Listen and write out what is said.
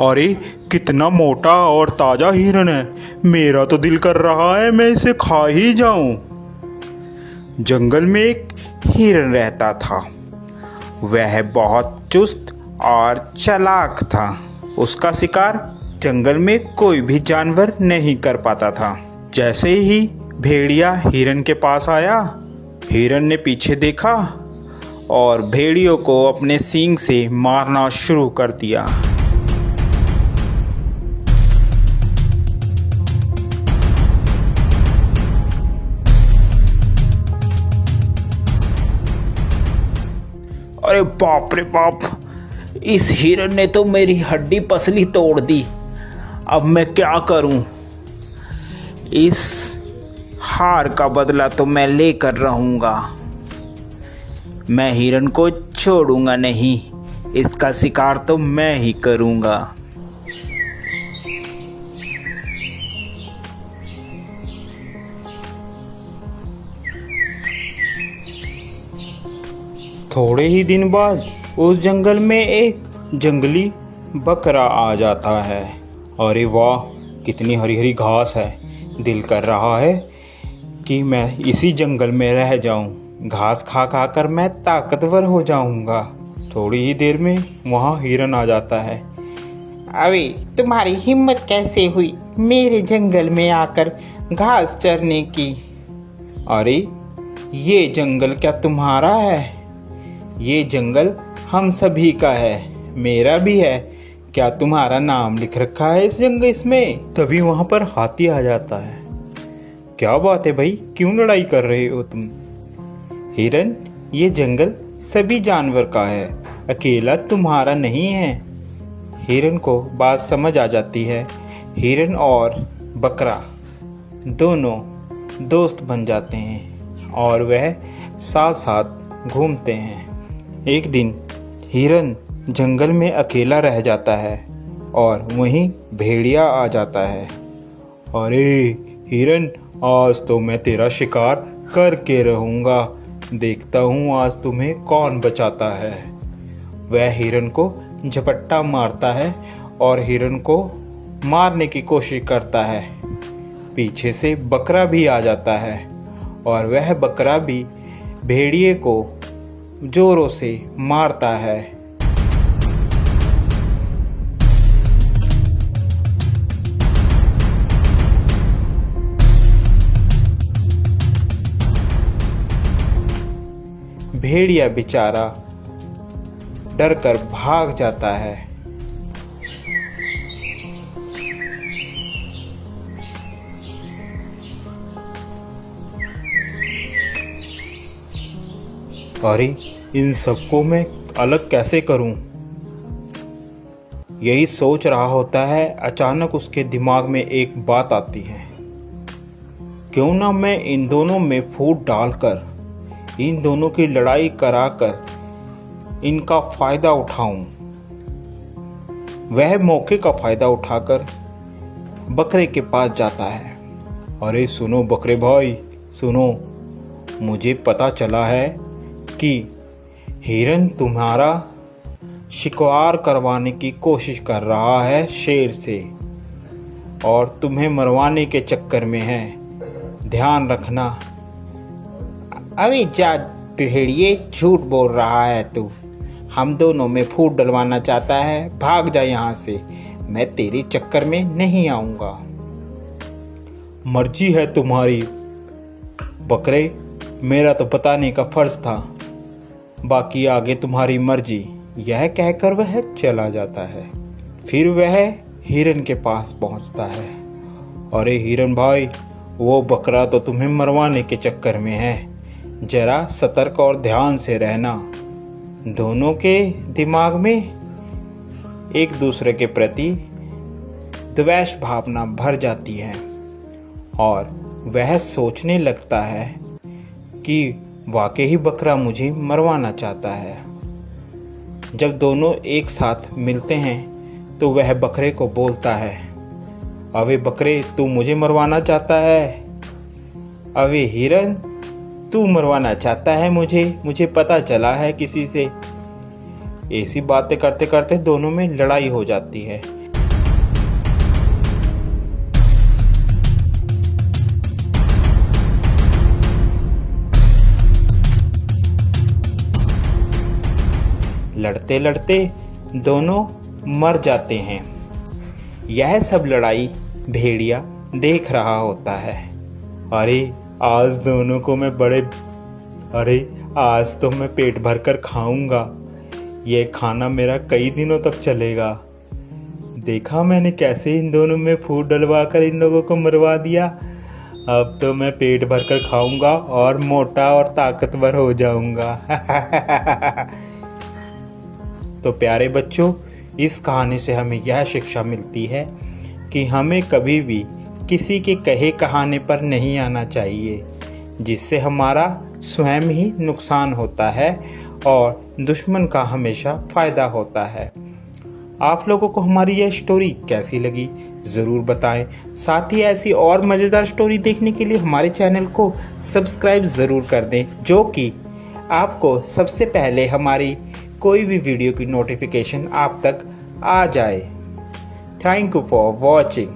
अरे कितना मोटा और ताजा हिरन है। मेरा तो दिल कर रहा है मैं इसे खा ही जाऊं। जंगल में एक हिरन रहता था। वह बहुत चुस्त और चालाक था। उसका शिकार जंगल में कोई भी जानवर नहीं कर पाता था। जैसे ही भेड़िया हिरन के पास आया, हिरन ने पीछे देखा और भेड़ियों को अपने सींग से मारना शुरू कर दिया। अरे बाप रे बाप, इस हिरन ने तो मेरी हड्डी पसली तोड़ दी। अब मैं क्या करूं? इस हार का बदला तो मैं लेकर रहूंगा। मैं हिरन को छोड़ूंगा नहीं। इसका शिकार तो मैं ही करूंगा। थोड़े ही दिन बाद उस जंगल में एक जंगली बकरा आ जाता है। अरे वाह, कितनी हरी हरी घास है। दिल कर रहा है कि मैं इसी जंगल में रह जाऊं। घास खा खा कर मैं ताकतवर हो जाऊंगा। थोड़ी ही देर में वहाँ हिरन आ जाता है। अरे तुम्हारी हिम्मत कैसे हुई मेरे जंगल में आकर घास चरने की? अरे ये जंगल क्या तुम्हारा है? ये जंगल हम सभी का है, मेरा भी है। क्या तुम्हारा नाम लिख रखा है इस जंगल इसमें? तभी वहां पर हाथी आ जाता है। क्या बात है भाई, क्यों लड़ाई कर रहे हो तुम? हिरन, ये जंगल सभी जानवर का है, अकेला तुम्हारा नहीं है। हिरन को बात समझ आ जाती है। हिरन और बकरा दोनों दोस्त बन जाते हैं और वह साथ साथ घूमते हैं। एक दिन हिरन जंगल में अकेला रह जाता है और वहीं भेड़िया आ जाता है। अरे हिरन, आज तो मैं तेरा शिकार करके रहूंगा। देखता हूँ आज तुम्हें कौन बचाता है। वह हिरन को झपट्टा मारता है और हिरन को मारने की कोशिश करता है। पीछे से बकरा भी आ जाता है और वह बकरा भी भेड़िए को जोरों से मारता है। भेड़िया बेचारा डरकर भाग जाता है। अरे इन सबको मैं अलग कैसे करूं? यही सोच रहा होता है, अचानक उसके दिमाग में एक बात आती है। क्यों ना मैं इन दोनों में फूट डालकर इन दोनों की लड़ाई कराकर इनका फायदा उठाऊं। वह मौके का फायदा उठाकर बकरे के पास जाता है। अरे सुनो बकरे भाई, सुनो, मुझे पता चला है कि हिरन तुम्हारा शिकार करवाने की कोशिश कर रहा है शेर से और तुम्हें मरवाने के चक्कर में है। ध्यान रखना। अभी जा भेड़िए, झूठ बोल रहा है तू। हम दोनों में फूट डलवाना चाहता है? भाग जा यहाँ से, मैं तेरे चक्कर में नहीं आऊंगा। मर्जी है तुम्हारी बकरे, मेरा तो बताने का फर्ज था, बाकी आगे तुम्हारी मर्जी। यह कहकर वह चला जाता है। फिर वह हिरन के पास पहुंचता है। अरे हिरन भाई, वो बकरा तो तुम्हें मरवाने के चक्कर में है। जरा सतर्क और ध्यान से रहना। दोनों के दिमाग में एक दूसरे के प्रति द्वेष भावना भर जाती है और वह सोचने लगता है कि वाकई ही बकरा मुझे मरवाना चाहता है। जब दोनों एक साथ मिलते हैं तो वह बकरे को बोलता है, अबे बकरे, तू मुझे मरवाना चाहता है? अबे हिरन, तू मरवाना चाहता है मुझे पता चला है किसी से। ऐसी बातें करते करते दोनों में लड़ाई हो जाती है। लड़ते लड़ते दोनों मर जाते हैं। यह सब लड़ाई भेड़िया देख रहा होता है। अरे आज दोनों को मैं आज तो मैं पेट भर कर खाऊंगा। ये खाना मेरा कई दिनों तक चलेगा। देखा मैंने कैसे इन दोनों में फूट डलवा कर इन लोगों को मरवा दिया। अब तो मैं पेट भर कर खाऊंगा और मोटा और ताकतवर हो जाऊंगा। तो प्यारे बच्चों, इस कहानी से हमें यह शिक्षा मिलती है कि हमें कभी भी किसी के कहे कहाने पर नहीं आना चाहिए, जिससे हमारा स्वयं ही नुकसान होता है और दुश्मन का हमेशा फायदा होता है। आप लोगों को हमारी यह स्टोरी कैसी लगी ज़रूर बताएं। साथ ही ऐसी और मज़ेदार स्टोरी देखने के लिए हमारे चैनल को सब्सक्राइब ज़रूर कर दें, जो कि आपको सबसे पहले हमारी कोई भी वीडियो की नोटिफिकेशन आप तक आ जाए। Thank you for watching.